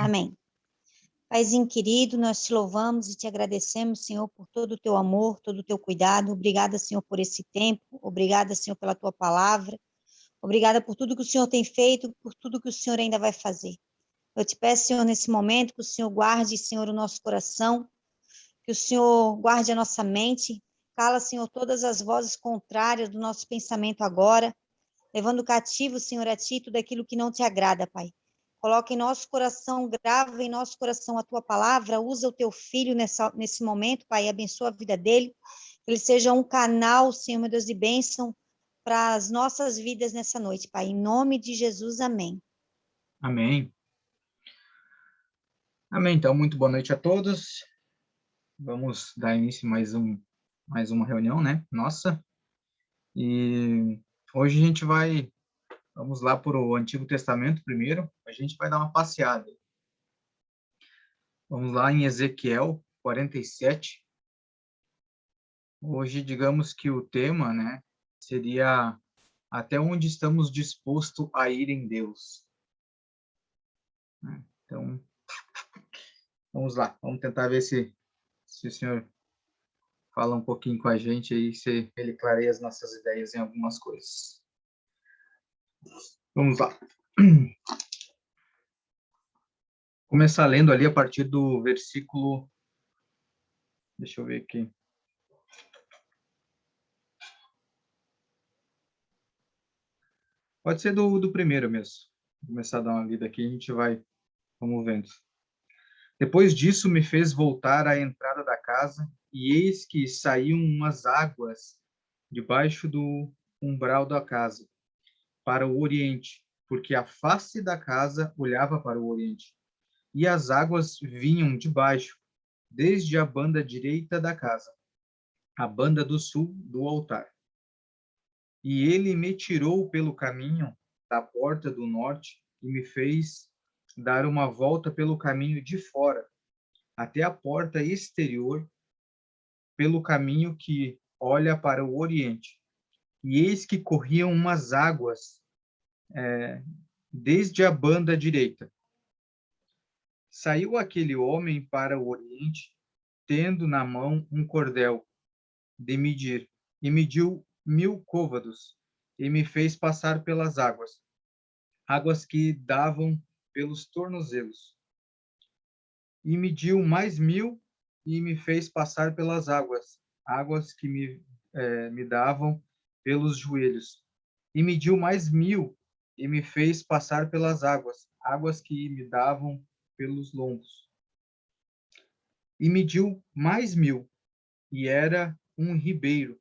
Amém. Paizinho querido, nós te louvamos e te agradecemos, Senhor, por todo o teu amor, todo o teu cuidado. Obrigada, Senhor, por esse tempo. Obrigada, Senhor, pela tua palavra. Obrigada por tudo que o Senhor tem feito, por tudo que o Senhor ainda vai fazer. Eu te peço, Senhor, nesse momento, que o Senhor guarde, Senhor, o nosso coração, que o Senhor guarde a nossa mente. Cala, Senhor, todas as vozes contrárias do nosso pensamento agora, levando cativo, Senhor, a ti tudo aquilo que não te agrada, Pai. Coloca em nosso coração, grava em nosso coração a tua palavra, usa o teu filho nesse momento, Pai, abençoa a vida dele, que ele seja um canal, Senhor, meu Deus, de bênção para as nossas vidas nessa noite, Pai. Em nome de Jesus, amém. Amém. Amém. Então, muito boa noite a todos. Vamos dar início a mais uma reunião, né? Nossa. E hoje a gente vamos lá para o Antigo Testamento primeiro. A gente vai dar uma passeada. Vamos lá em Ezequiel 47. Hoje, digamos que o tema, né, seria até onde estamos dispostos a ir em Deus. Então, vamos lá. Vamos tentar ver se o senhor fala um pouquinho com a gente aí, se ele clareia as nossas ideias em algumas coisas. Vamos lá. Começar lendo ali a partir do versículo... Deixa eu ver aqui. Pode ser do primeiro mesmo. Vou começar a dar uma lida aqui, a gente vamos vendo. Depois disso, me fez voltar à entrada da casa, e eis que saíam umas águas debaixo do umbral da casa, para o oriente, porque a face da casa olhava para o oriente. E as águas vinham de baixo, desde a banda direita da casa, a banda do sul do altar. E ele me tirou pelo caminho da porta do norte e me fez dar uma volta pelo caminho de fora, até a porta exterior, pelo caminho que olha para o oriente. E eis que corriam umas águas desde a banda direita. Saiu aquele homem para o oriente, tendo na mão um cordel de medir, e mediu 1000 côvados, e me fez passar pelas águas, águas que davam pelos tornozelos. E mediu mais 1000, e me fez passar pelas águas, águas que me davam pelos joelhos. E mediu mais 1000, e me fez passar pelas águas, águas que me davam pelos lombos. E mediu mais 1000, e era um ribeiro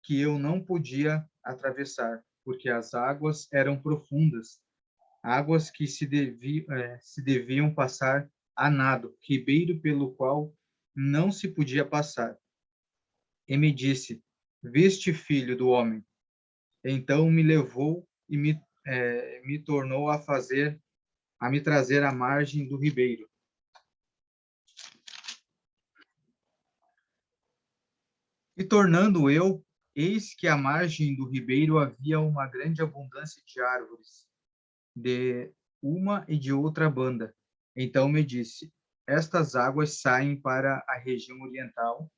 que eu não podia atravessar, porque as águas eram profundas, águas que se deviam passar a nado, ribeiro pelo qual não se podia passar. E me disse: Viste, filho do homem? Então me levou e me tornou a me trazer à margem do ribeiro. E tornando eu, eis que à margem do ribeiro havia uma grande abundância de árvores, de uma e de outra banda. Então me disse: Estas águas saem para a região oriental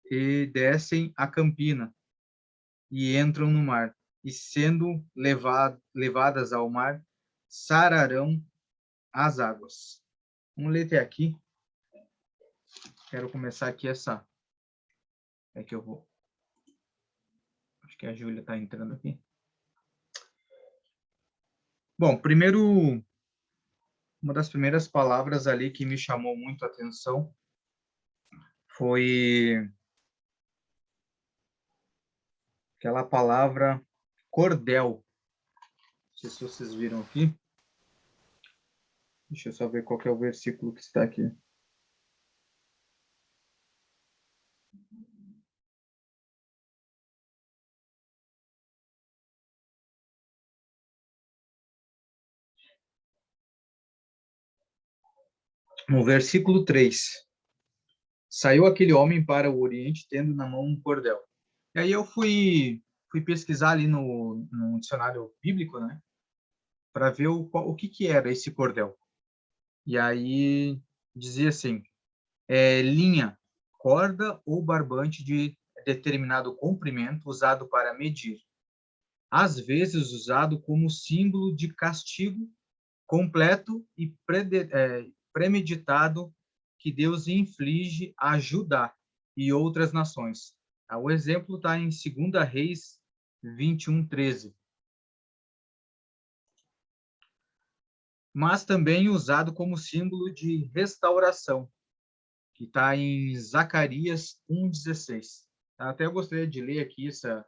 e descem a campina e entram no mar, e sendo levadas ao mar, sararão as águas. Vamos ler até aqui. Quero começar aqui essa. É que eu vou. Acho que a Júlia está entrando aqui. Bom, primeiro, uma das primeiras palavras ali que me chamou muito a atenção foi aquela palavra cordel. Não sei se vocês viram aqui. Deixa eu só ver qual que é o versículo que está aqui. No versículo 3. Saiu aquele homem para o oriente, tendo na mão um cordel. E aí eu fui pesquisar ali no dicionário bíblico, né? Para ver o que era esse cordel. E aí dizia assim, linha, corda ou barbante de determinado comprimento usado para medir, às vezes usado como símbolo de castigo completo e premeditado que Deus inflige a Judá e outras nações. O exemplo está em 2 Reis 21:13. Mas também usado como símbolo de restauração, que está em Zacarias 1:16. Até eu gostaria de ler aqui essa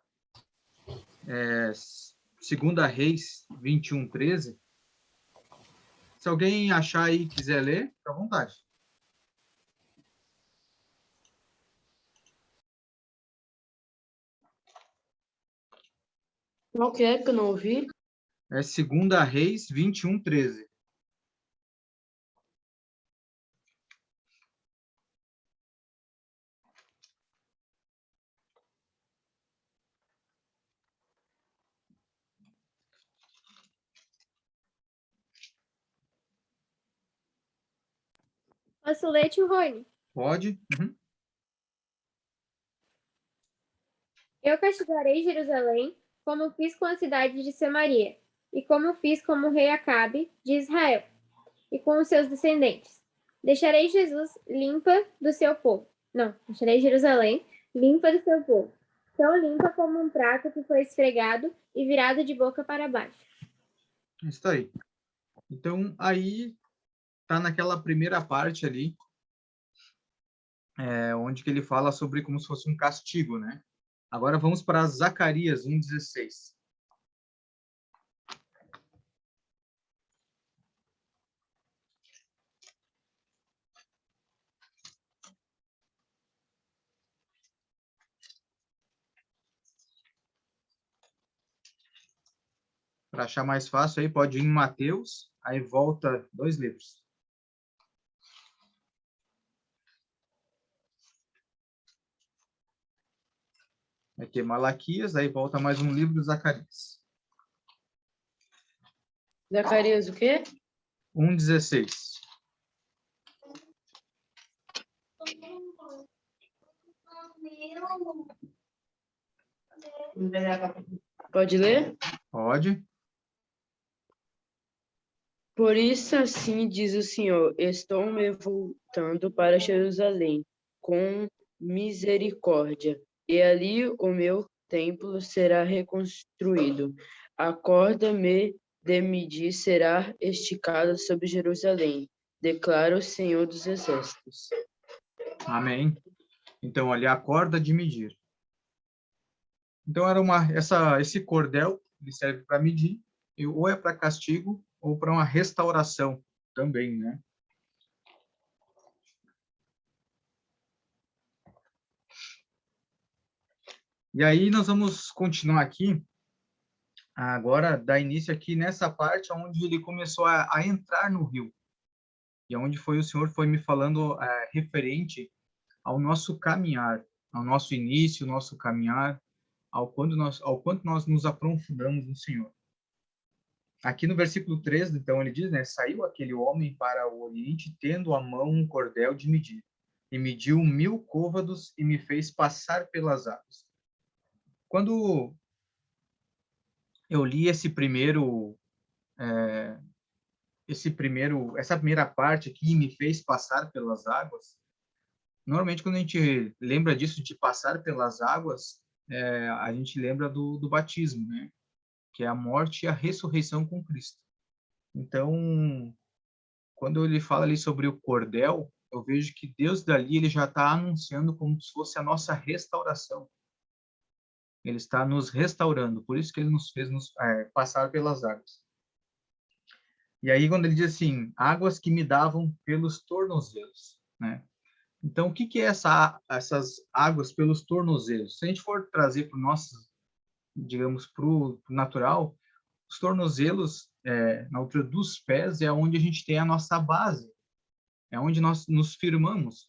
2 Reis 21:13. Se alguém achar aí e quiser ler, fica à vontade. Qual que é que eu não ouvi? É 2 Reis 21:13. Posso ler, tio Rony? Pode? Uhum. Eu castigarei Jerusalém, como fiz com a cidade de Samaria, e como fiz com o rei Acabe de Israel, e com os seus descendentes. Deixarei Jesus limpa do seu povo. Não, deixarei Jerusalém limpa do seu povo. Tão limpa como um prato que foi esfregado e virado de boca para baixo. Isso aí. Então, aí tá naquela primeira parte ali, onde que ele fala sobre como se fosse um castigo, né? Agora vamos para Zacarias 1:16. Para achar mais fácil, aí pode ir em Mateus, aí volta 2 livros. Aqui é Malaquias, aí volta mais um livro de Zacarias. Zacarias o quê? 1:16. Pode ler? Pode. Por isso, assim diz o Senhor: estou me voltando para Jerusalém com misericórdia, e ali o meu templo será reconstruído. A corda de medir será esticada sobre Jerusalém, declara o Senhor dos Exércitos. Amém. Então, ali a corda de medir. Então, era esse cordel, ele serve para medir, ou é para castigo, ou para uma restauração também, né? E aí nós vamos continuar aqui, agora dar início aqui nessa parte onde ele começou a entrar no rio, e onde o Senhor foi me falando referente ao nosso caminhar, ao nosso início, nosso caminhar, ao quanto nós nos aprofundamos no Senhor. Aqui no versículo 3, então, ele diz, né, saiu aquele homem para o oriente, tendo à mão um cordel de medir, e mediu 1000 côvados e me fez passar pelas águas. Quando eu li essa primeira parte aqui, me fez passar pelas águas, normalmente quando a gente lembra disso, de passar pelas águas, a gente lembra do batismo, né? Que é a morte e a ressurreição com Cristo. Então, quando ele fala ali sobre o cordel, eu vejo que Deus dali ele já está anunciando como se fosse a nossa restauração. Ele está nos restaurando, por isso que ele nos fez passar pelas águas. E aí quando ele diz assim, águas que me davam pelos tornozelos, né? Então, o que é essas águas pelos tornozelos? Se a gente for trazer para o nosso, digamos, para o natural, os tornozelos, na altura dos pés, é onde a gente tem a nossa base, é onde nós nos firmamos.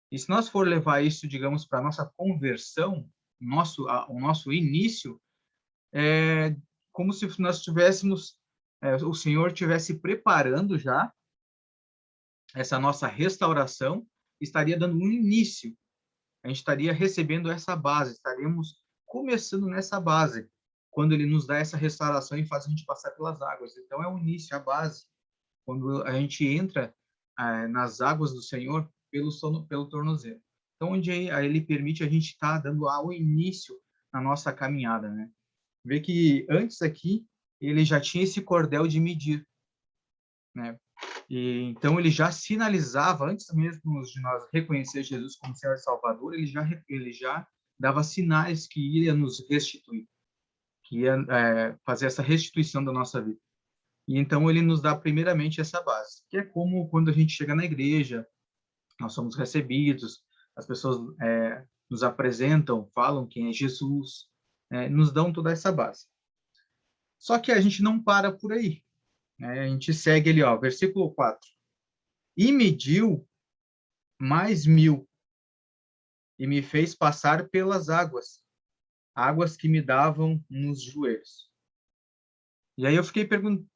E se nós for levar isso, digamos, para a nossa conversão, o nosso início, é como se nós tivéssemos, o Senhor estivesse preparando já essa nossa restauração estaria dando um início. A gente estaria recebendo essa base, estaríamos começando nessa base, quando ele nos dá essa restauração e faz a gente passar pelas águas. Então, é o início, a base. Quando a gente entra nas águas do Senhor pelo tornozelo. Então, onde ele permite a gente estar dando o início na nossa caminhada, né? Vê que antes aqui, ele já tinha esse cordel de medir, né? E, então, ele já sinalizava, antes mesmo de nós reconhecer Jesus como Senhor e Salvador, ele já dava sinais que iria nos restituir, que ia fazer essa restituição da nossa vida. E então, ele nos dá primeiramente essa base, que é como quando a gente chega na igreja, nós somos recebidos, as pessoas nos apresentam, falam quem é Jesus, nos dão toda essa base. Só que a gente não para por aí, né? A gente segue ali, ó, versículo 4. E mediu mais 1000, e me fez passar pelas águas, águas que me davam nos joelhos. E aí eu fiquei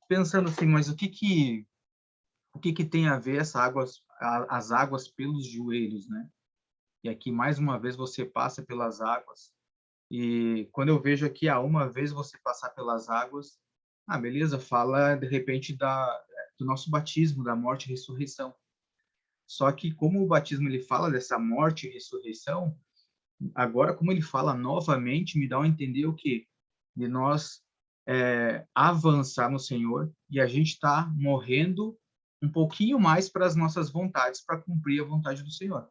pensando assim, mas o que tem a ver as águas pelos joelhos, né? E aqui, mais uma vez, você passa pelas águas. E quando eu vejo aqui, uma vez você passar pelas águas, beleza, fala, de repente, do nosso batismo, da morte e ressurreição. Só que como o batismo ele fala dessa morte e ressurreição, agora, como ele fala novamente, me dá a entender o quê? De nós avançar no Senhor e a gente está morrendo um pouquinho mais para as nossas vontades, para cumprir a vontade do Senhor.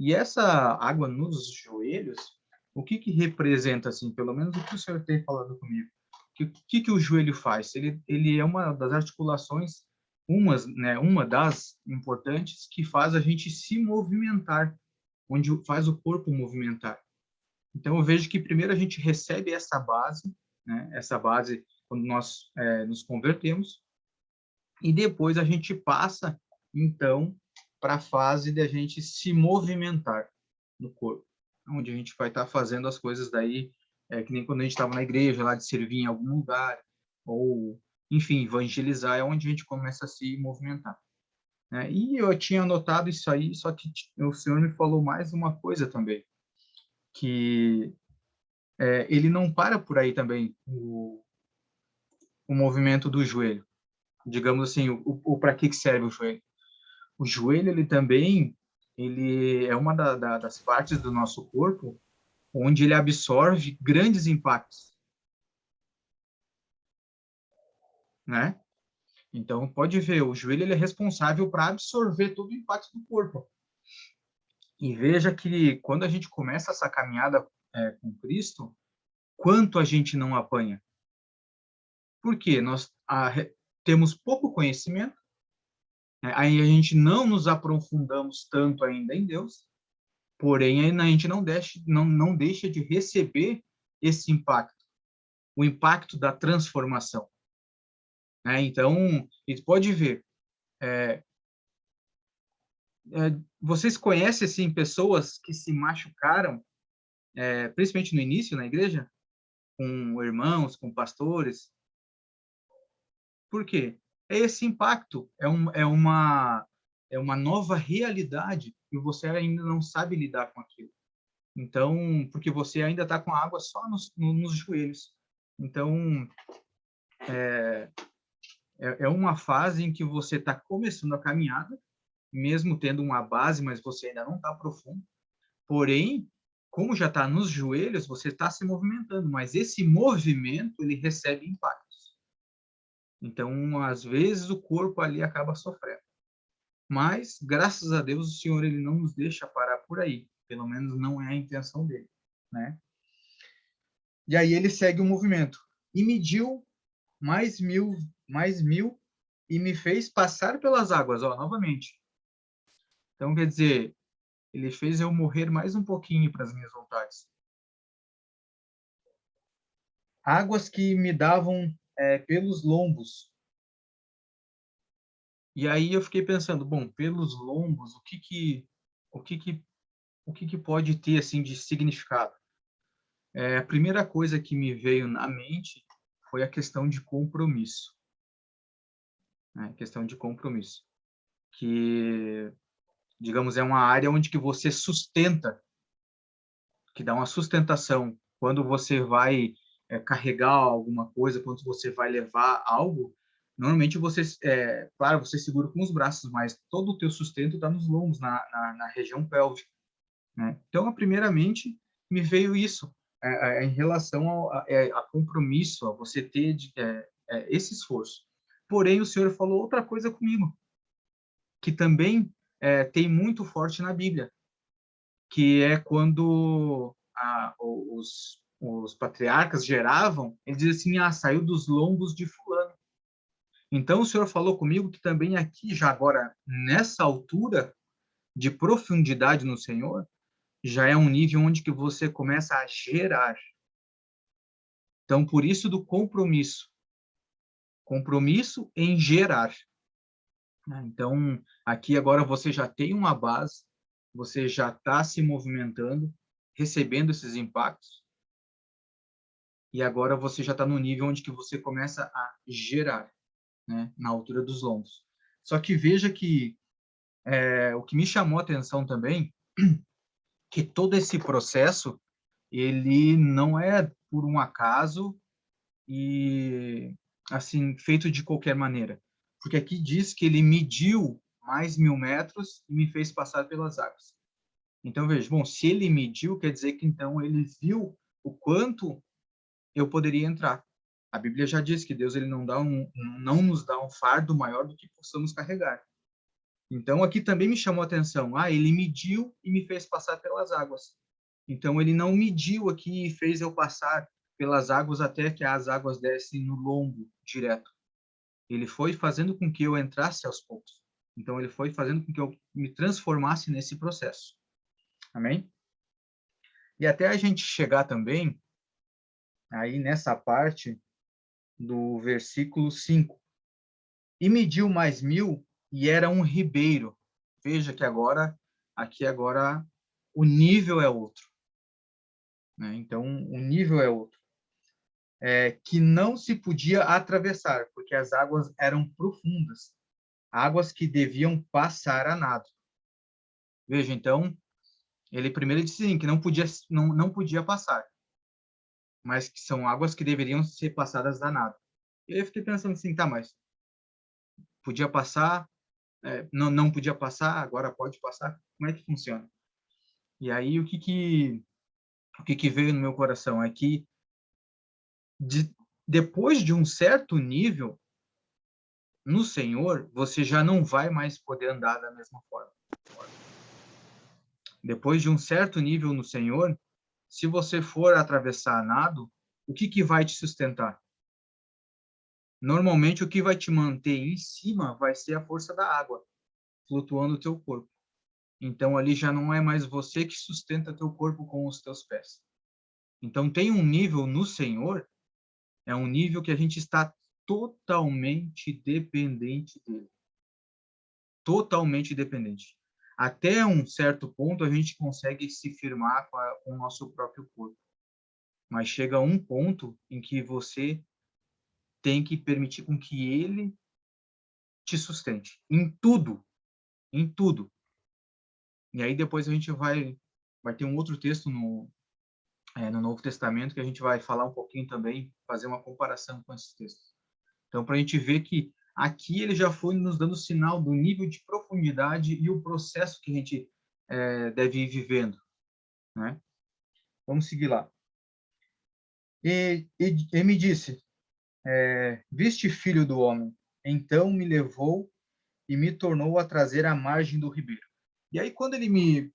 E essa água nos joelhos, o que representa, assim, pelo menos o que o Senhor tem falado comigo? O que o joelho faz? Ele é uma das articulações, uma das importantes, que faz a gente se movimentar, onde faz o corpo movimentar. Então, eu vejo que primeiro a gente recebe essa base, né? Essa base quando nós nos convertemos, e depois a gente passa, então, para a fase de a gente se movimentar no corpo, onde a gente vai estar fazendo as coisas daí, que nem quando a gente estava na igreja, lá de servir em algum lugar, ou, enfim, evangelizar, é onde a gente começa a se movimentar. Né? E eu tinha anotado isso aí, só que o Senhor me falou mais uma coisa também, que ele não para por aí também, o movimento do joelho. Digamos assim, o para que serve o joelho? O joelho, ele é uma das partes do nosso corpo onde ele absorve grandes impactos, né? Então, pode ver, o joelho ele é responsável para absorver todo o impacto do corpo. E veja que quando a gente começa essa caminhada com Cristo, quanto a gente não apanha. Por quê? Nós temos pouco conhecimento, aí a gente não nos aprofundamos tanto ainda em Deus, porém a gente não deixa de receber esse impacto, o impacto da transformação. Então, a gente pode ver, vocês conhecem assim, pessoas que se machucaram, principalmente no início na igreja, com irmãos, com pastores? Por quê? Esse impacto, é uma nova realidade e você ainda não sabe lidar com aquilo. Então, porque você ainda está com a água só nos joelhos. Então, é uma fase em que você está começando a caminhada, mesmo tendo uma base, mas você ainda não está profundo. Porém, como já está nos joelhos, você está se movimentando, mas esse movimento, ele recebe impactos. Então, às vezes, o corpo ali acaba sofrendo. Mas, graças a Deus, o Senhor ele não nos deixa parar por aí. Pelo menos não é a intenção dele, né? E aí ele segue o movimento. E mediu mais 1000, e me fez passar pelas águas, novamente. Então, quer dizer, ele fez eu morrer mais um pouquinho para as minhas vontades. Águas que me davam pelos lombos. E aí eu fiquei pensando, bom, pelos lombos, o que pode ter assim de significado? A primeira coisa que me veio na mente foi a questão de compromisso. Questão de compromisso. que, digamos, é uma área onde que você sustenta, que dá uma sustentação. Quando você vai carregar alguma coisa, quando você vai levar algo, normalmente você, claro, você segura com os braços, mas todo o teu sustento está nos lombos, na região pélvica, né? Então, primeiramente, me veio isso, em relação a compromisso, a você ter esse esforço. Porém, o Senhor falou outra coisa comigo, que também tem muito forte na Bíblia, que é quando os patriarcas geravam, eles dizem assim, saiu dos lombos de fulano. Então, o Senhor falou comigo que também aqui, já agora, nessa altura de profundidade no Senhor, já é um nível onde que você começa a gerar. Então, por isso do compromisso. Compromisso em gerar. Então, aqui agora você já tem uma base, você já está se movimentando, recebendo esses impactos, e agora você já está no nível onde que você começa a gerar, né, na altura dos lombos. Só que veja que o que me chamou a atenção também, que todo esse processo, ele não é por um acaso e, assim, feito de qualquer maneira. Porque aqui diz que ele mediu mais 1.000 metros e me fez passar pelas águas. Então, veja, bom, se ele mediu, quer dizer que então ele viu o quanto eu poderia entrar. A Bíblia já diz que Deus ele não nos dá um fardo maior do que possamos carregar. Então, aqui também me chamou a atenção. Ele mediu e me fez passar pelas águas. Então, ele não mediu aqui e fez eu passar pelas águas até que as águas dessem no lombo direto. Ele foi fazendo com que eu entrasse aos poucos. Então, ele foi fazendo com que eu me transformasse nesse processo. Amém? E até a gente chegar também aí nessa parte do versículo 5. E mediu mais 1.000 e era um ribeiro. Veja que aqui agora, o nível é outro. Né? Então, o nível é outro. Que não se podia atravessar, porque as águas eram profundas. Águas que deviam passar a nado. Veja, então, ele primeiro disse sim, que não podia passar, mas que são águas que deveriam ser passadas a nado. E aí eu fiquei pensando assim, tá, mas podia passar, não podia passar, agora pode passar? Como é que funciona? E aí o que veio no meu coração é que depois de um certo nível no Senhor, você já não vai mais poder andar da mesma forma. Depois de um certo nível no Senhor, se você for atravessar a nado, o que vai te sustentar? Normalmente, o que vai te manter em cima vai ser a força da água, flutuando o teu corpo. Então, ali já não é mais você que sustenta teu corpo com os teus pés. Então, tem um nível no Senhor, é um nível que a gente está totalmente dependente dele. Totalmente dependente. Até um certo ponto, a gente consegue se firmar com o nosso próprio corpo. Mas chega um ponto em que você tem que permitir com que ele te sustente. Em tudo. Em tudo. E aí depois a gente vai ter um outro texto no Novo Testamento que a gente vai falar um pouquinho também, fazer uma comparação com esses textos. Então, para a gente ver que aqui ele já foi nos dando sinal do nível de profundidade e o processo que a gente deve ir vivendo. Né? Vamos seguir lá. E me disse, viste, filho do homem? Então me levou e me tornou a trazer à margem do ribeiro. E aí, quando ele me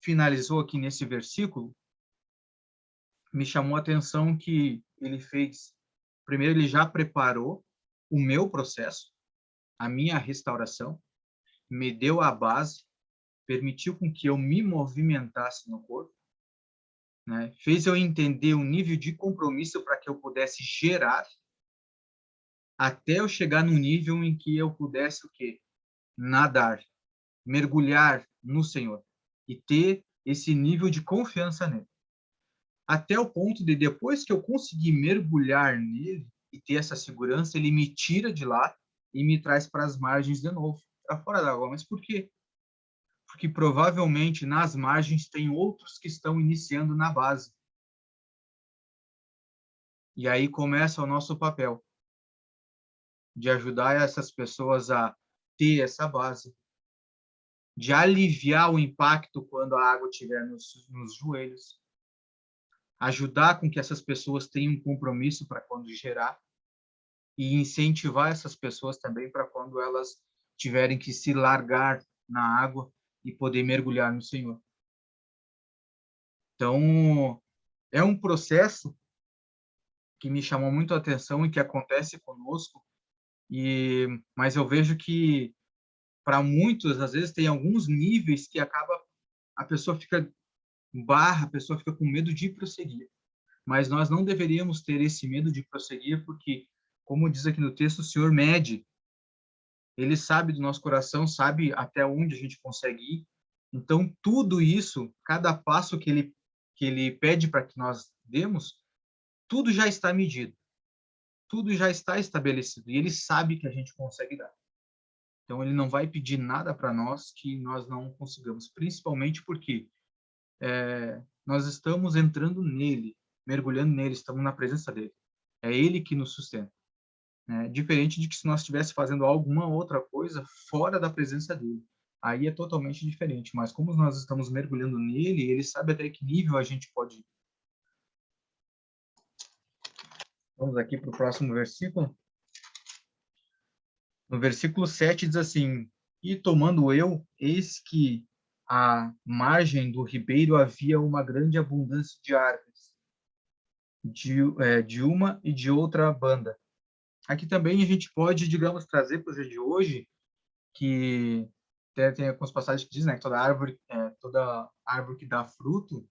finalizou aqui nesse versículo, me chamou a atenção que ele fez, primeiro ele já preparou o meu processo, a minha restauração, me deu a base, permitiu com que eu me movimentasse no corpo, né? Fez eu entender o nível de compromisso para que eu pudesse gerar, até eu chegar no nível em que eu pudesse o quê? Nadar, mergulhar no Senhor e ter esse nível de confiança nele. Até o ponto de, depois que eu conseguir mergulhar nele e ter essa segurança, ele me tira de lá e me traz para as margens de novo, para fora da água. Mas por quê? Porque provavelmente nas margens tem outros que estão iniciando na base. E aí começa o nosso papel de ajudar essas pessoas a ter essa base, de aliviar o impacto quando a água estiver nos joelhos, ajudar com que essas pessoas tenham um compromisso para quando gerar e incentivar essas pessoas também para quando elas tiverem que se largar na água e poder mergulhar no Senhor. Então, é um processo que me chamou muito a atenção e que acontece conosco, mas eu vejo que para muitos, às vezes, tem alguns níveis que a pessoa fica a pessoa fica com medo de prosseguir. Mas nós não deveríamos ter esse medo de prosseguir, porque, como diz aqui no texto, o Senhor mede. Ele sabe do nosso coração, sabe até onde a gente consegue ir. Então, tudo isso, cada passo que ele pede para que nós demos, tudo já está medido. Tudo já está estabelecido. E ele sabe que a gente consegue dar. Então, ele não vai pedir nada para nós que nós não consigamos, principalmente porque nós estamos entrando nele, mergulhando nele, estamos na presença dele. É ele que nos sustenta. Né? Diferente de que se nós estivéssemos fazendo alguma outra coisa fora da presença dele. Aí é totalmente diferente. Mas como nós estamos mergulhando nele, ele sabe até que nível a gente pode ir. Vamos aqui para o próximo versículo. No versículo 7 diz assim: E tomando eu, eis que à margem do ribeiro havia uma grande abundância de árvores, de uma e de outra banda. Aqui também a gente pode, digamos, trazer para o dia de hoje que tem algumas passagens que dizem, né, que toda árvore que dá fruto,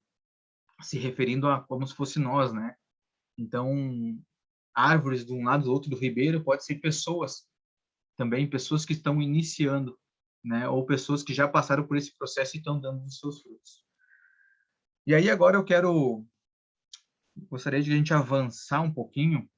se referindo a como se fosse nós, né? Então, árvores de um lado do outro do ribeiro pode ser pessoas, também pessoas que estão iniciando, né? Ou pessoas que já passaram por esse processo e estão dando os seus frutos. E aí agora gostaria de a gente avançar um pouquinho.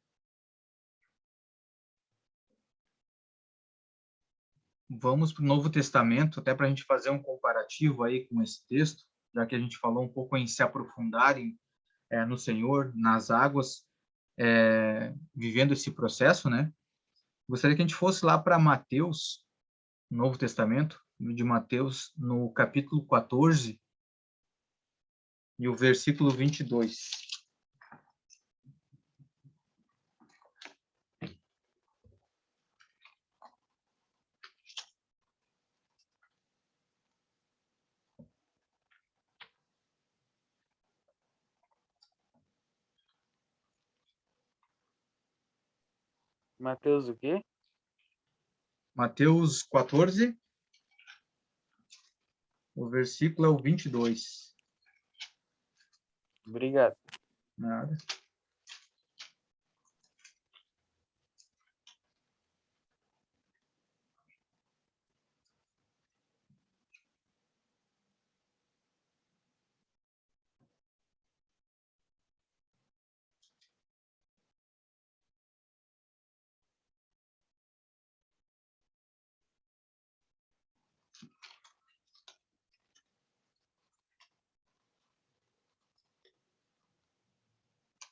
Vamos para o Novo Testamento, até para a gente fazer um comparativo aí com esse texto, já que a gente falou um pouco em se aprofundar no Senhor, nas águas, vivendo esse processo, né? Gostaria que a gente fosse lá para Mateus, Novo Testamento, de Mateus, no capítulo 14 e o versículo 22. Mateus o quê? Mateus 14, o versículo é o 22. Obrigado. Nada.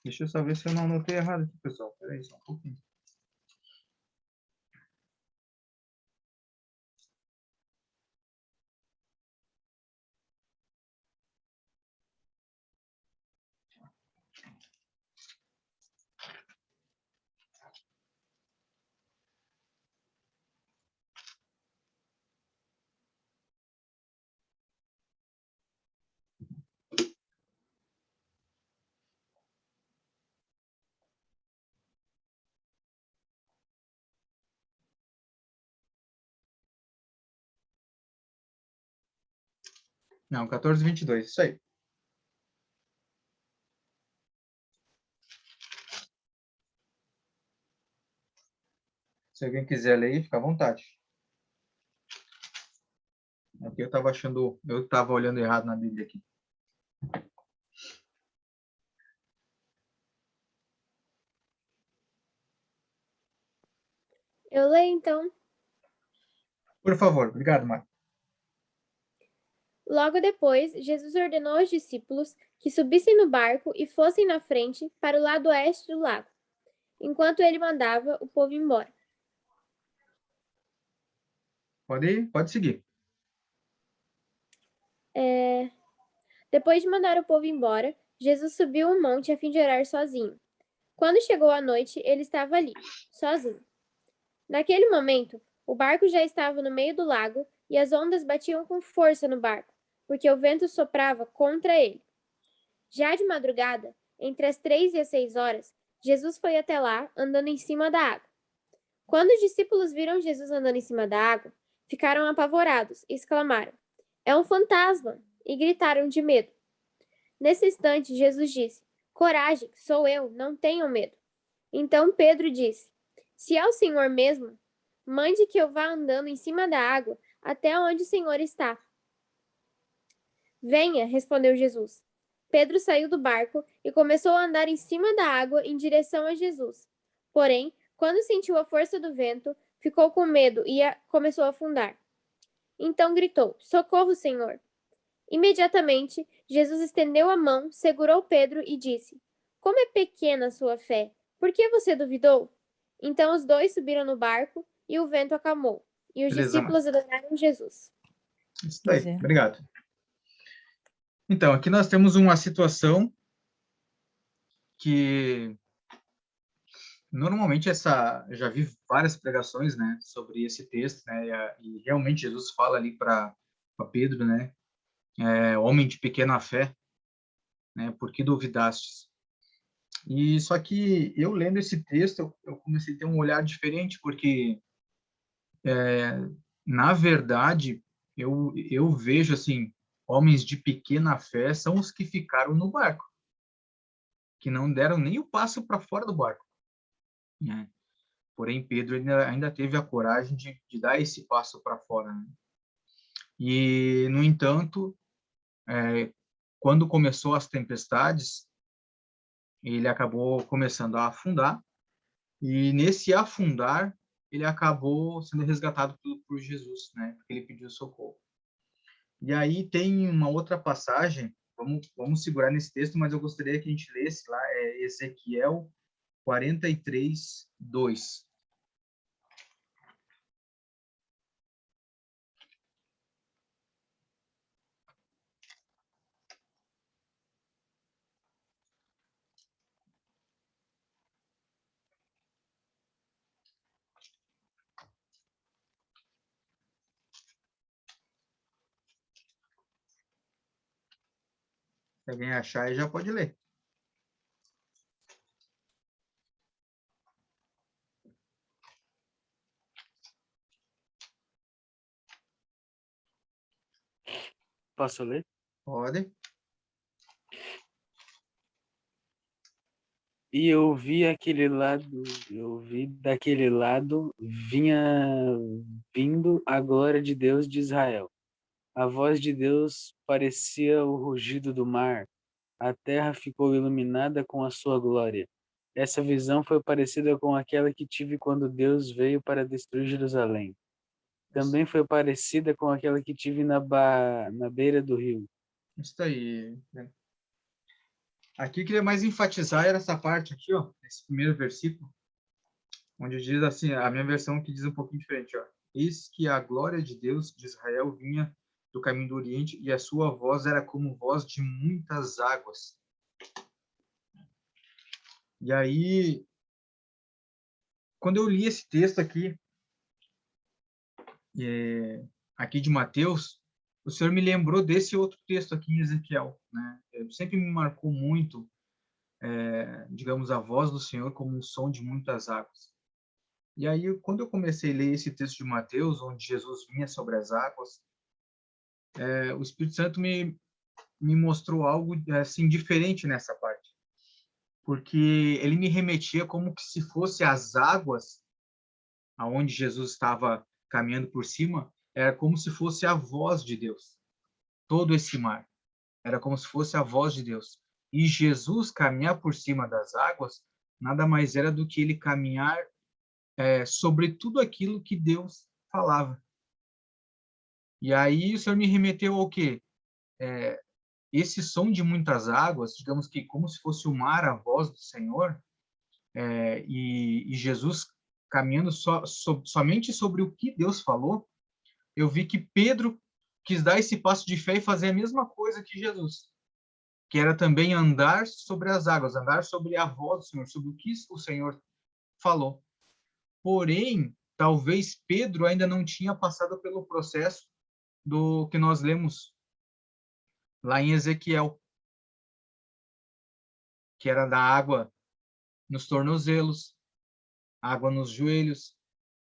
Deixa eu só ver se eu não anotei errado aqui, pessoal. Espera aí, só um pouquinho. Não, 14, 22, isso aí. Se alguém quiser ler, fica à vontade. Aqui eu estava olhando errado na Bíblia aqui. Eu leio, então. Por favor, obrigado, Mário. Logo depois, Jesus ordenou aos discípulos que subissem no barco e fossem na frente para o lado oeste do lago, enquanto ele mandava o povo embora. Pode seguir. Depois de mandar o povo embora, Jesus subiu um monte a fim de orar sozinho. Quando chegou a noite, ele estava ali, sozinho. Naquele momento, o barco já estava no meio do lago e as ondas batiam com força no barco, porque o vento soprava contra ele. Já de madrugada, entre as 3 e as 6 horas, Jesus foi até lá, andando em cima da água. Quando os discípulos viram Jesus andando em cima da água, ficaram apavorados e exclamaram: "É um fantasma!" e gritaram de medo. Nesse instante, Jesus disse: "Coragem, sou eu, não tenham medo." Então Pedro disse: "Se é o Senhor mesmo, mande que eu vá andando em cima da água até onde o Senhor está." "Venha", respondeu Jesus. Pedro saiu do barco e começou a andar em cima da água em direção a Jesus. Porém, quando sentiu a força do vento, ficou com medo e começou a afundar. Então gritou: "Socorro, Senhor!" Imediatamente, Jesus estendeu a mão, segurou Pedro e disse: "Como é pequena a sua fé! Por que você duvidou?" Então os dois subiram no barco e o vento acalmou. E os Beleza, Mário. discípulos adoraram Jesus. Isso daí. Obrigado. Então, aqui nós temos uma situação que normalmente eu já vi várias pregações, né, sobre esse texto, né, e realmente Jesus fala ali para Pedro, né, homem de pequena fé, né, por que duvidastes? E só que eu lendo esse texto, eu comecei a ter um olhar diferente, porque na verdade eu vejo assim, homens de pequena fé são os que ficaram no barco, que não deram nem o passo para fora do barco, né? Porém, Pedro ainda teve a coragem de dar esse passo para fora, né? E, no entanto, quando começou as tempestades, ele acabou começando a afundar, e nesse afundar, ele acabou sendo resgatado por Jesus, né? Porque ele pediu socorro. E aí tem uma outra passagem, vamos segurar nesse texto, mas eu gostaria que a gente lesse lá, Ezequiel 43, 2. Se alguém achar, aí já pode ler. Posso ler? Pode. E eu vi daquele lado, vindo a glória de Deus de Israel. A voz de Deus parecia o rugido do mar. A terra ficou iluminada com a sua glória. Essa visão foi parecida com aquela que tive quando Deus veio para destruir Jerusalém. Também foi parecida com aquela que tive na beira do rio. Isso aí, né? Aqui eu queria mais enfatizar era essa parte aqui, ó, esse primeiro versículo, onde diz assim, a minha versão que diz um pouquinho diferente, ó. Eis que a glória de Deus de Israel vinha do caminho do Oriente e a sua voz era como voz de muitas águas. E aí, quando eu li esse texto aqui, aqui de Mateus, o Senhor me lembrou desse outro texto aqui em Ezequiel, né? Sempre me marcou muito, digamos, a voz do Senhor como um som de muitas águas. E aí, quando eu comecei a ler esse texto de Mateus, onde Jesus vinha sobre as águas, o Espírito Santo me mostrou algo assim diferente nessa parte, porque ele me remetia como que se fosse as águas aonde Jesus estava caminhando por cima, era como se fosse a voz de Deus. Todo esse mar era como se fosse a voz de Deus. E Jesus caminhar por cima das águas nada mais era do que ele caminhar sobre tudo aquilo que Deus falava. E aí o Senhor me remeteu ao quê? Esse som de muitas águas, digamos que como se fosse o mar, a voz do Senhor, e Jesus caminhando somente sobre o que Deus falou, eu vi que Pedro quis dar esse passo de fé e fazer a mesma coisa que Jesus, que era também andar sobre as águas, andar sobre a voz do Senhor, sobre o que o Senhor falou. Porém, talvez Pedro ainda não tinha passado pelo processo do que nós lemos lá em Ezequiel, que era da água nos tornozelos, água nos joelhos,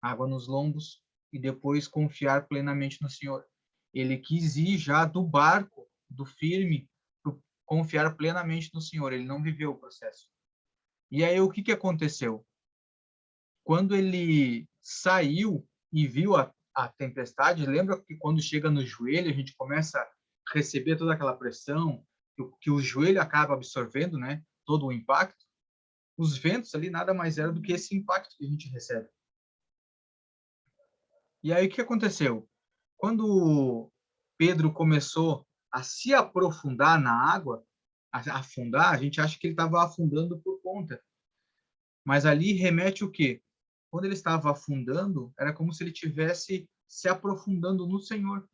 água nos lombos, e depois confiar plenamente no Senhor. Ele quis ir já do barco, do firme, confiar plenamente no Senhor. Ele não viveu o processo. E aí o que aconteceu? Quando ele saiu e viu a tempestade, lembra que quando chega no joelho, a gente começa a receber toda aquela pressão, que o joelho acaba absorvendo, né, todo o impacto? Os ventos ali nada mais era do que esse impacto que a gente recebe. E aí o que aconteceu? Quando Pedro começou a se aprofundar na água, a afundar, a gente acha que ele estava afundando por conta. Mas ali remete o quê? Quando ele estava afundando, era como se ele tivesse se aprofundando no Senhor.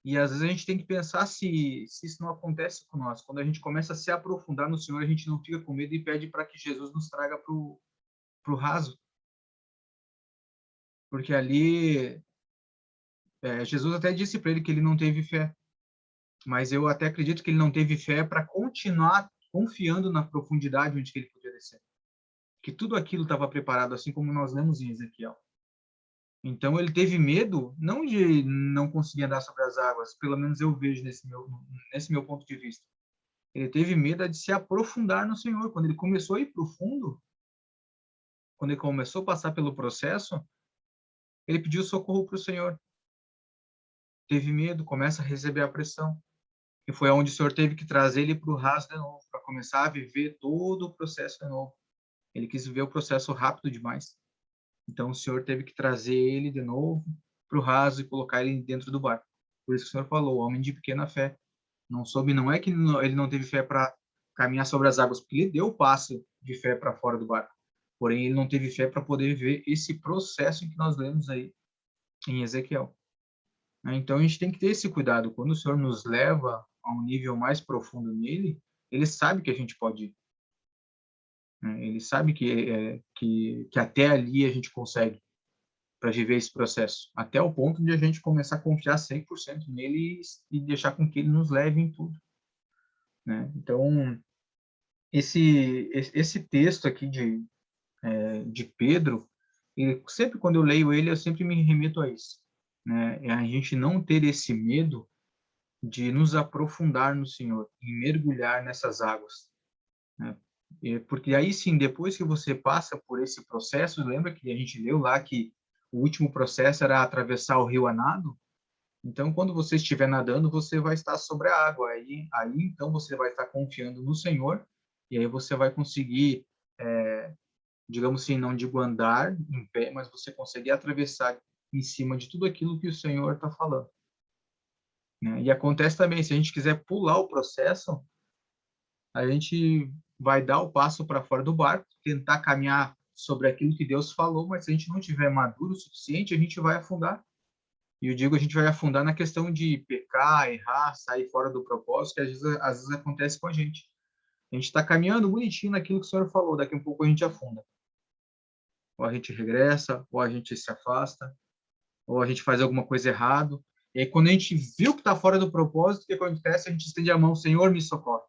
E às vezes a gente tem que pensar se isso não acontece com nós. Quando a gente começa a se aprofundar no Senhor, a gente não fica com medo e pede para que Jesus nos traga para o raso. Porque ali, Jesus até disse para ele que ele não teve fé. Mas eu até acredito que ele não teve fé para continuar confiando na profundidade onde ele podia descer. Que tudo aquilo estava preparado, assim como nós lemos em Ezequiel. Então ele teve medo, não de não conseguir andar sobre as águas, pelo menos eu vejo nesse meu ponto de vista. Ele teve medo de se aprofundar no Senhor. Quando ele começou a ir para o fundo, quando ele começou a passar pelo processo, ele pediu socorro para o Senhor. Teve medo, começa a receber a pressão. E foi onde o Senhor teve que trazer ele para o raso de novo, para começar a viver todo o processo de novo. Ele quis viver o processo rápido demais. Então o Senhor teve que trazer ele de novo para o raso e colocar ele dentro do barco. Por isso que o Senhor falou, homem de pequena fé. Não é que ele não teve fé para caminhar sobre as águas, porque ele deu o passo de fé para fora do barco. Porém, ele não teve fé para poder ver esse processo em que nós lemos aí em Ezequiel. Então, a gente tem que ter esse cuidado. Quando o Senhor nos leva a um nível mais profundo nele, ele sabe que a gente pode ir. Ele sabe que até ali a gente consegue para viver esse processo, até o ponto de a gente começar a confiar 100% nele e deixar com que ele nos leve em tudo. Então, esse texto aqui de Pedro, sempre quando eu leio ele, eu sempre me remeto a isso. É a gente não ter esse medo de nos aprofundar no Senhor, e mergulhar nessas águas. Porque aí sim, depois que você passa por esse processo, lembra que a gente leu lá que o último processo era atravessar o rio a nado? Então, quando você estiver nadando, você vai estar sobre a água. Aí então, você vai estar confiando no Senhor, e aí você vai conseguir, digamos assim, não digo andar em pé, mas você conseguir atravessar em cima de tudo aquilo que o Senhor está falando. E acontece também, se a gente quiser pular o processo, a gente vai dar o passo para fora do barco, tentar caminhar sobre aquilo que Deus falou, mas se a gente não tiver maduro o suficiente, a gente vai afundar. E eu digo, a gente vai afundar na questão de pecar, errar, sair fora do propósito, que às vezes acontece com a gente. A gente está caminhando bonitinho naquilo que o Senhor falou, daqui a um pouco a gente afunda. Ou a gente regressa, ou a gente se afasta, ou a gente faz alguma coisa errado. E aí, quando a gente viu que está fora do propósito, o que acontece? A gente estende a mão, Senhor, me socorre.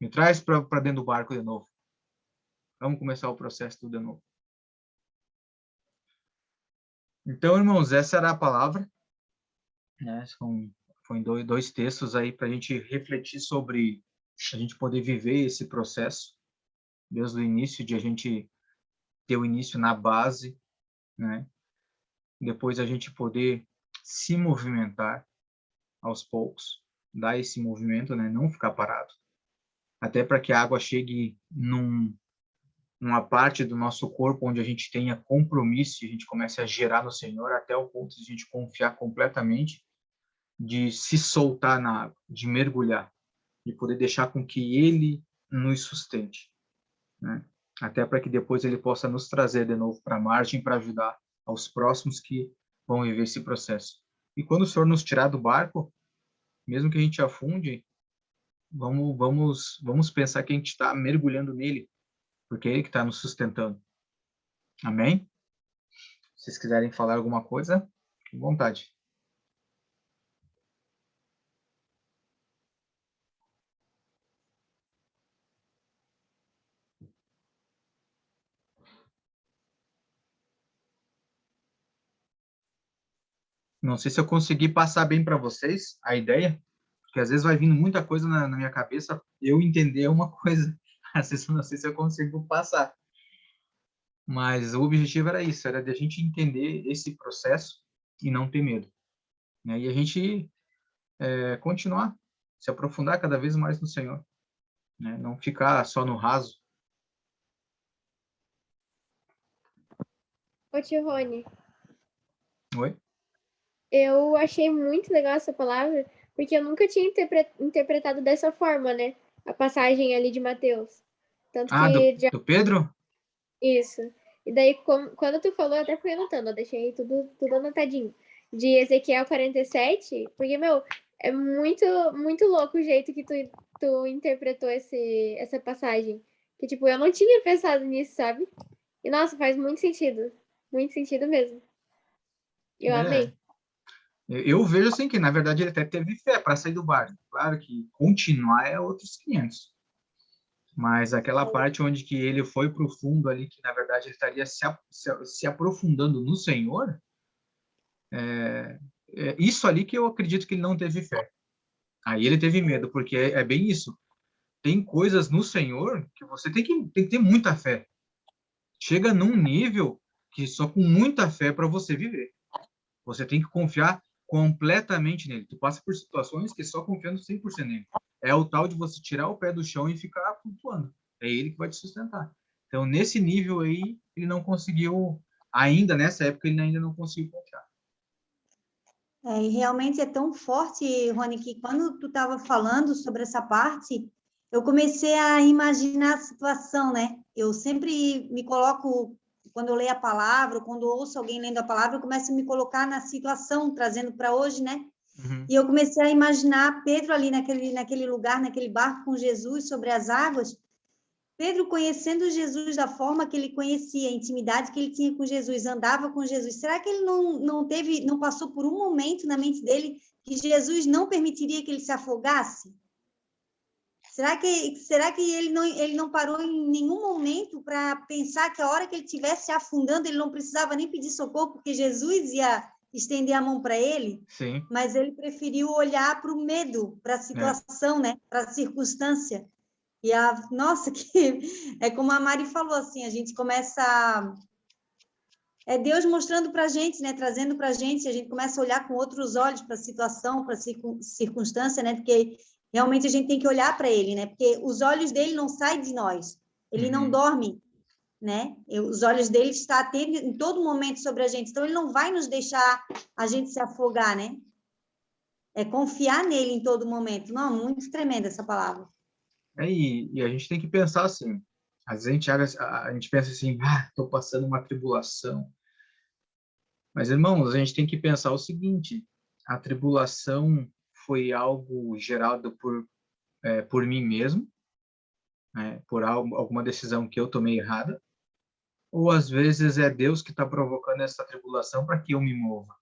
Me traz para dentro do barco de novo. Vamos começar o processo tudo de novo. Então, irmãos, essa era a palavra. Foi dois textos aí para a gente refletir sobre a gente poder viver esse processo desde o início, de a gente ter o início na base, né? Depois a gente poder se movimentar aos poucos, dar esse movimento, né? Não ficar parado. Até para que a água chegue uma parte do nosso corpo onde a gente tenha compromisso e a gente comece a gerar no Senhor até o ponto de a gente confiar completamente, de se soltar na água, de mergulhar, de poder deixar com que Ele nos sustente, né? Até para que depois Ele possa nos trazer de novo para a margem para ajudar aos próximos que vão viver esse processo. E quando o Senhor nos tirar do barco, mesmo que a gente afunde, vamos pensar que a gente está mergulhando nele, porque é Ele que está nos sustentando. Amém? Se vocês quiserem falar alguma coisa, fique à vontade. Não sei se eu consegui passar bem para vocês a ideia, porque às vezes vai vindo muita coisa na minha cabeça, eu entender uma coisa, às vezes eu não sei se eu consigo passar. Mas o objetivo era isso, era de a gente entender esse processo e não ter medo, né? E a gente continuar, se aprofundar cada vez mais no Senhor, né? Não ficar só no raso. Ô, tio Rony, Oi? eu achei muito legal essa palavra, porque eu nunca tinha interpretado dessa forma, né? A passagem ali de Mateus. Tanto Ah, que já... do Pedro? Isso. E daí, quando tu falou, eu até fui anotando, eu deixei tudo anotadinho. De Ezequiel 47, porque, meu, é muito, muito louco o jeito que tu interpretou essa passagem. Que, tipo, eu não tinha pensado nisso, sabe? E, nossa, faz muito sentido. Muito sentido mesmo. Eu amei. Eu vejo assim que, na verdade, ele até teve fé para sair do barco. Claro que continuar é outros 500. Mas aquela parte onde que ele foi para o fundo ali, que na verdade ele estaria se aprofundando no Senhor, é isso ali que eu acredito que ele não teve fé. Aí ele teve medo, porque é bem isso. Tem coisas no Senhor que você tem que ter muita fé. Chega num nível que só com muita fé para você viver. Você tem que confiar completamente nele. Tu passa por situações que só confiando 100% nele. É o tal de você tirar o pé do chão e ficar flutuando. É ele que vai te sustentar. Então, nesse nível aí, ele não conseguiu, ainda nessa época, ele ainda não conseguiu confiar. E realmente é tão forte, Rony, que quando tu estava falando sobre essa parte, eu comecei a imaginar a situação, né? Eu sempre me coloco, quando eu leio a palavra, quando eu ouço alguém lendo a palavra, eu começo a me colocar na situação, trazendo para hoje, né? Uhum. E eu comecei a imaginar Pedro ali naquele lugar, naquele barco com Jesus sobre as águas, Pedro conhecendo Jesus da forma que ele conhecia, a intimidade que ele tinha com Jesus, andava com Jesus. Será que ele não passou por um momento na mente dele que Jesus não permitiria que ele se afogasse? Será que ele não parou em nenhum momento para pensar que a hora que ele estivesse se afundando, ele não precisava nem pedir socorro, porque Jesus ia estender a mão para ele? Sim. Mas ele preferiu olhar para o medo, para a situação, né? Para a circunstância. E nossa, que é como a Mari falou, assim, a gente começa... É Deus mostrando para a gente, né? Trazendo para a gente começa a olhar com outros olhos para a situação, para a circunstância, né? Porque realmente a gente tem que olhar para ele, né? Porque os olhos dele não saem de nós, ele não dorme, né? Os olhos dele estão atentos em todo momento sobre a gente, então ele não vai nos deixar a gente se afogar, né? É confiar nele em todo momento. Não, muito tremenda essa palavra. E a gente tem que pensar assim. Às vezes a gente pensa assim, estou passando uma tribulação. Mas, irmãos, a gente tem que pensar o seguinte: a tribulação foi algo gerado por mim mesmo, né, por alguma decisão que eu tomei errada, ou às vezes é Deus que está provocando essa tribulação para que eu me mova.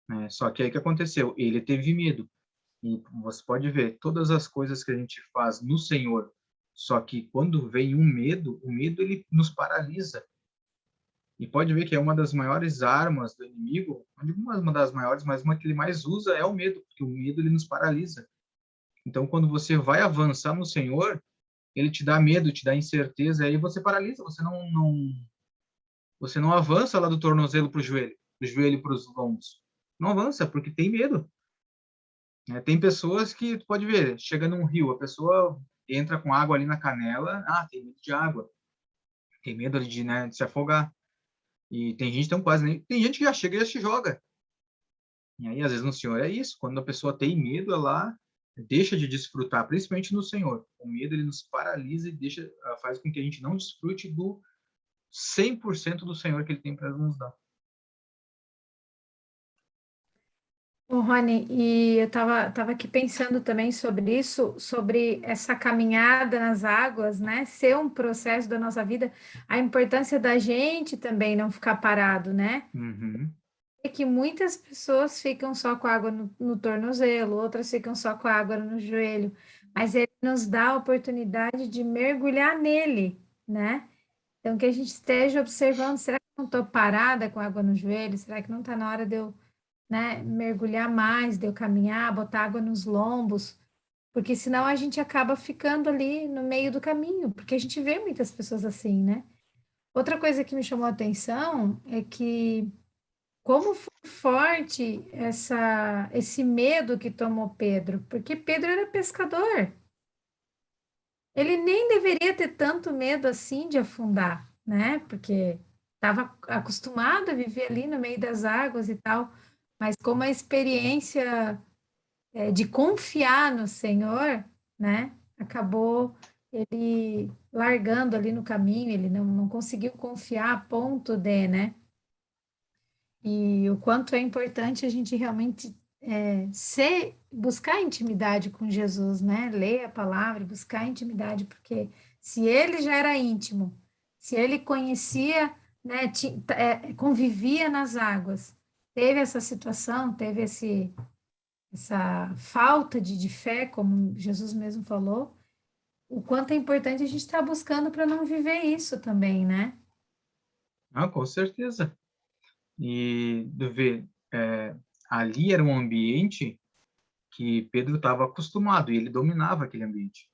Né? Só que aí o que aconteceu? Ele teve medo. E você pode ver, todas as coisas que a gente faz no Senhor, só que quando vem o medo ele nos paralisa. E pode ver que é uma das maiores armas do inimigo, não digo uma das maiores, mas uma que ele mais usa é o medo, porque o medo ele nos paralisa. Então, quando você vai avançar no Senhor, ele te dá medo, te dá incerteza, aí você paralisa, você não avança lá do tornozelo para o joelho, do joelho para os lombos. Não avança, porque tem medo. Tem pessoas que, tu pode ver, chega num rio, a pessoa entra com água ali na canela, tem medo de água, tem medo de, né, de se afogar. E tem gente tão quase nem... Tem gente que já chega e já se joga. E aí, às vezes, no Senhor é isso. Quando a pessoa tem medo, ela deixa de desfrutar, principalmente no Senhor. O medo, ele nos paralisa e faz com que a gente não desfrute do 100% do Senhor que ele tem para nos dar. Ô, Rony, e eu tava aqui pensando também sobre isso, sobre essa caminhada nas águas, né? Ser um processo da nossa vida, a importância da gente também não ficar parado, né? Uhum. É que muitas pessoas ficam só com água no tornozelo, outras ficam só com a água no joelho, mas ele nos dá a oportunidade de mergulhar nele, né? Então, que a gente esteja observando, será que eu não estou parada com água no joelho? Será que não está na hora de eu, né, mergulhar mais, de eu caminhar, botar água nos lombos? Porque senão a gente acaba ficando ali no meio do caminho, porque a gente vê muitas pessoas assim, né? Outra coisa que me chamou a atenção é que como foi forte esse medo que tomou Pedro, porque Pedro era pescador. Ele nem deveria ter tanto medo assim de afundar, né? Porque estava acostumado a viver ali no meio das águas e tal, mas como a experiência de confiar no Senhor, né? Acabou ele largando ali no caminho, ele não conseguiu confiar a ponto de, né? E o quanto é importante a gente realmente buscar intimidade com Jesus, né? Ler a palavra, e buscar intimidade, porque se ele já era íntimo, se ele conhecia, né, convivia nas águas, teve essa situação, teve essa falta de fé, como Jesus mesmo falou, o quanto é importante a gente estar buscando para não viver isso também, né? Com certeza. E ver, ali era um ambiente que Pedro estava acostumado e ele dominava aquele ambiente.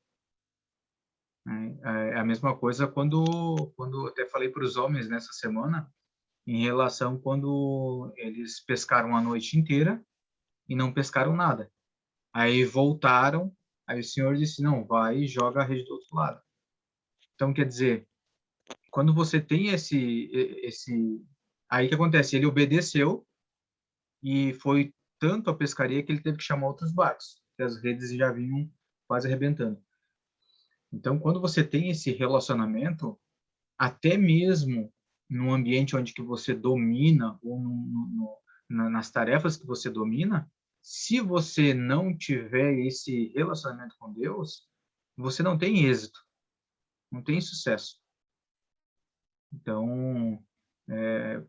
Né? É a mesma coisa quando até falei para os homens nessa semana, em relação quando eles pescaram a noite inteira e não pescaram nada. Aí voltaram, aí o Senhor disse, não, vai e joga a rede do outro lado. Então, quer dizer, quando você tem esse... Aí o que acontece? Ele obedeceu e foi tanto a pescaria que ele teve que chamar outros barcos, porque as redes já vinham quase arrebentando. Então, quando você tem esse relacionamento, até mesmo no ambiente onde que você domina ou nas tarefas que você domina, se você não tiver esse relacionamento com Deus, você não tem êxito, não tem sucesso. Então,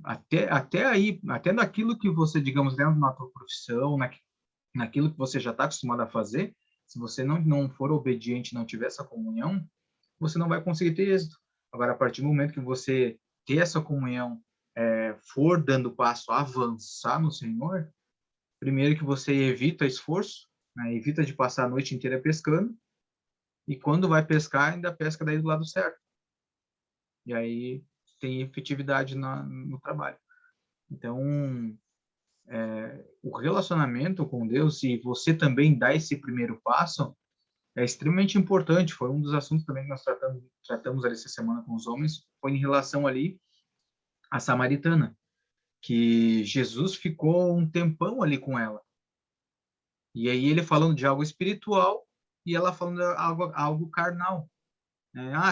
até aí, até naquilo que você, digamos, dentro da tua profissão, naquilo que você já está acostumado a fazer, se você não for obediente, não tiver essa comunhão, você não vai conseguir ter êxito. Agora, a partir do momento que você ter essa comunhão, for dando passo a avançar no Senhor, primeiro que você evita esforço, né? Evita de passar a noite inteira pescando, e quando vai pescar, ainda pesca daí do lado certo. E aí tem efetividade no trabalho. Então, o relacionamento com Deus, se você também dá esse primeiro passo, é extremamente importante. Foi um dos assuntos também que nós tratamos ali essa semana com os homens, foi em relação ali à samaritana, que Jesus ficou um tempão ali com ela. E aí ele falando de algo espiritual e ela falando de algo carnal.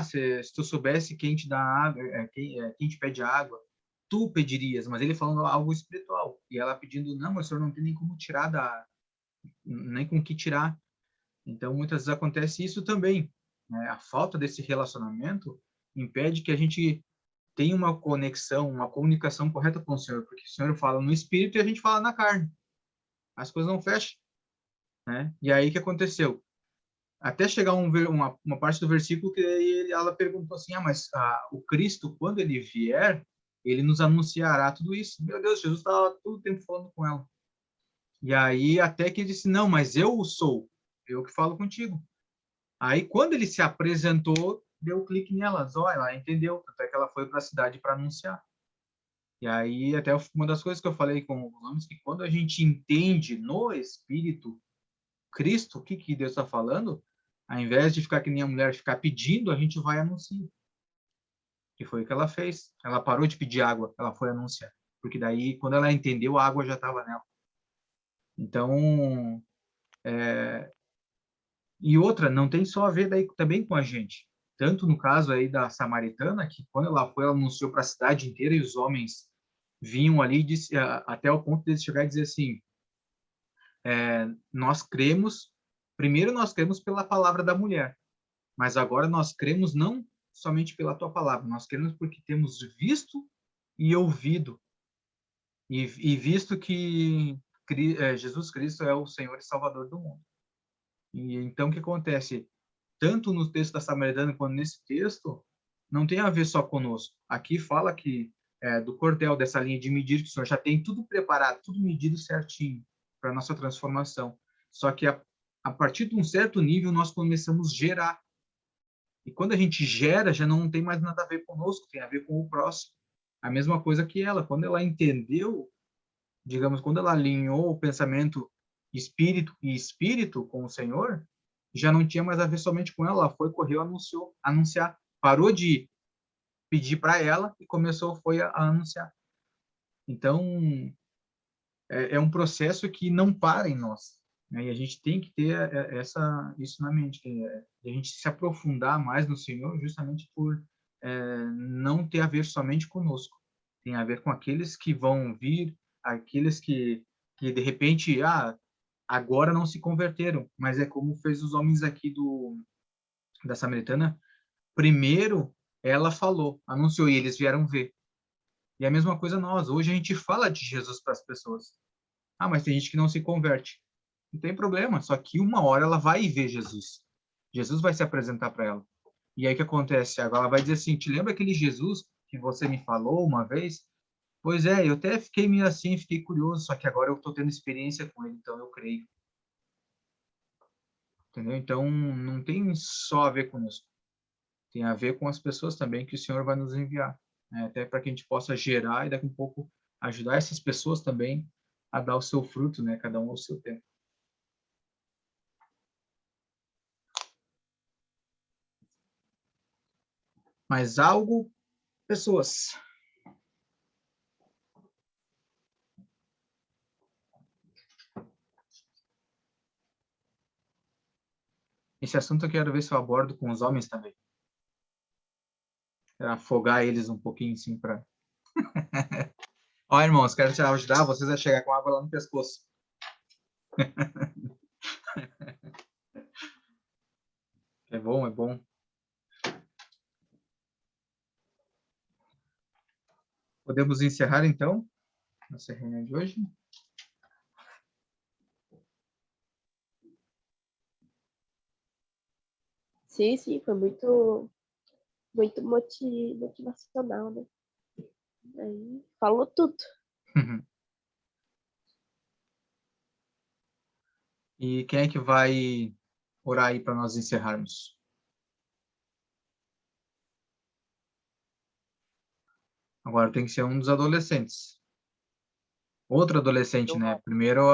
Se tu soubesse quem te dá água, quem te pede água, tu pedirias, mas ele falando algo espiritual. E ela pedindo, não, mas o senhor não tem nem como tirar nem com que tirar. Então, muitas vezes acontece isso também, né? A falta desse relacionamento impede que a gente tenha uma conexão, uma comunicação correta com o Senhor, porque o Senhor fala no espírito e a gente fala na carne. As coisas não fecham, né? E aí o que aconteceu? Até chegar uma parte do versículo que ela perguntou assim, mas o Cristo, quando ele vier, ele nos anunciará tudo isso. Meu Deus, Jesus estava todo o tempo falando com ela. E aí até que ele disse, não, mas eu sou, eu que falo contigo. Aí quando ele se apresentou, deu um clique nela, ela entendeu, até que ela foi para a cidade para anunciar. E aí até uma das coisas que eu falei com os homens, que quando a gente entende no Espírito Cristo o que Deus está falando, Ao invés de ficar que nem a mulher, ficar pedindo, a gente vai anunciar. Que foi o que ela fez. Ela parou de pedir água, ela foi anunciar. Porque daí, quando ela entendeu, a água já estava nela. Então, e outra, não tem só a ver daí também com a gente. Tanto no caso aí da samaritana, que quando ela foi, ela anunciou para a cidade inteira e os homens vinham ali até o ponto de chegar e dizer assim, nós cremos, primeiro nós cremos pela palavra da mulher, mas agora nós cremos não somente pela tua palavra, nós cremos porque temos visto e ouvido, e visto que Jesus Cristo é o Senhor e Salvador do mundo. E então o que acontece? Tanto no texto da Samaritana quanto nesse texto, não tem a ver só conosco. Aqui fala que do cordel, dessa linha de medir, que o Senhor já tem tudo preparado, tudo medido certinho para a nossa transformação. Só que a partir de um certo nível, nós começamos a gerar. E quando a gente gera, já não tem mais nada a ver conosco, tem a ver com o próximo. A mesma coisa que ela, quando ela entendeu, digamos, quando ela alinhou o pensamento espírito e espírito com o Senhor, já não tinha mais a ver somente com ela, ela foi, correu, anunciar, parou de pedir para ela e foi a anunciar. Então, é um processo que não para em nós, né? E a gente tem que ter isso na mente, que a gente se aprofundar mais no Senhor, justamente por não ter a ver somente conosco, tem a ver com aqueles que vão vir, aqueles que de repente, agora não se converteram, mas é como fez os homens aqui da Samaritana. Primeiro, ela falou, anunciou, e eles vieram ver. E a mesma coisa nós. Hoje a gente fala de Jesus para as pessoas. Mas tem gente que não se converte. Não tem problema, só que uma hora ela vai ver Jesus. Jesus vai se apresentar para ela. E aí o que acontece? Agora ela vai dizer assim, te lembra aquele Jesus que você me falou uma vez? Pois é, eu até fiquei meio assim, fiquei curioso, só que agora eu estou tendo experiência com ele, então eu creio. Entendeu? Então, não tem só a ver conosco. Tem a ver com as pessoas também que o Senhor vai nos enviar, né? Até para que a gente possa gerar e daqui a um pouco ajudar essas pessoas também a dar o seu fruto, né? Cada um ao seu tempo. Mais algo, pessoas? Esse assunto eu quero ver se eu abordo com os homens também. Quero afogar eles um pouquinho, assim, para... Ó, irmãos, quero te ajudar vocês a chegar com água lá no pescoço. É bom, é bom. Podemos encerrar, então, nossa reunião de hoje? Sim, foi muito motivacional, né? Aí, falou tudo. E quem é que vai orar aí para nós encerrarmos? Agora tem que ser um dos adolescentes. Outro adolescente, né? Primeiro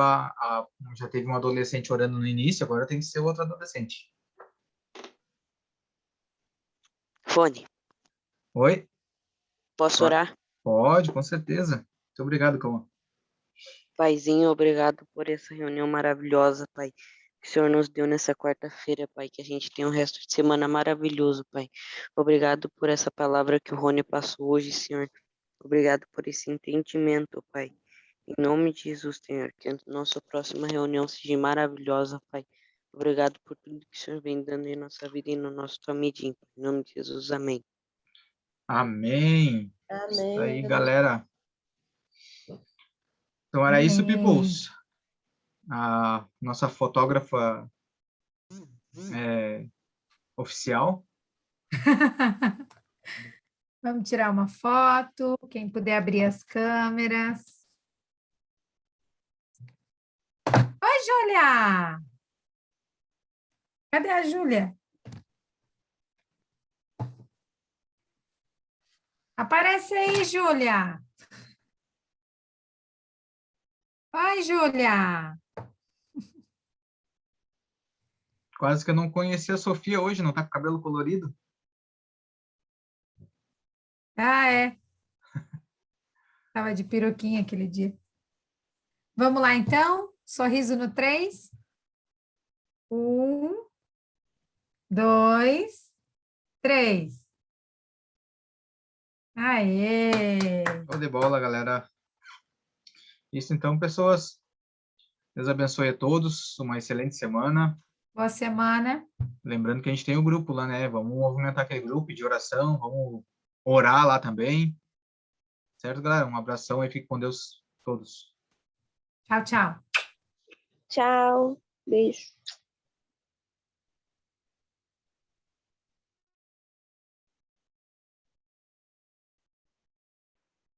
já teve um adolescente orando no início, agora tem que ser outro adolescente. Fone, Oi? posso orar? Pode, com certeza. Muito obrigado, Cauã. Paizinho, obrigado por essa reunião maravilhosa, Pai, que o Senhor nos deu nessa quarta-feira, Pai, que a gente tenha um resto de semana maravilhoso, Pai. Obrigado por essa palavra que o Rony passou hoje, Senhor. Obrigado por esse entendimento, Pai. Em nome de Jesus, Senhor, que a nossa próxima reunião seja maravilhosa, Pai. Obrigado por tudo que o Senhor vem dando em nossa vida e no nosso família. Em nome de Jesus, amém. Amém. Amém. Isso aí, galera. Então era isso, peoples. A nossa fotógrafa oficial. Vamos tirar uma foto. Quem puder abrir as câmeras. Oi, Júlia! Cadê a Júlia? Aparece aí, Júlia! Oi, Júlia! Quase que eu não conheci a Sofia hoje, não tá com cabelo colorido? Ah, é. Tava de peruquinha aquele dia. Vamos lá, então. Sorriso no 3. 1, 2, 3. Aê! Show de bola, galera. Isso então, pessoas. Deus abençoe a todos. Uma excelente semana. Boa semana. Lembrando que a gente tem o grupo lá, né? Vamos movimentar aquele grupo de oração. Vamos orar lá também. Certo, galera? Um abração e fique com Deus todos. Tchau, tchau. Tchau. Beijo.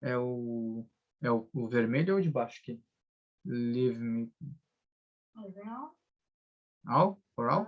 É o vermelho ou de baixo aqui? Leave me. All? For all?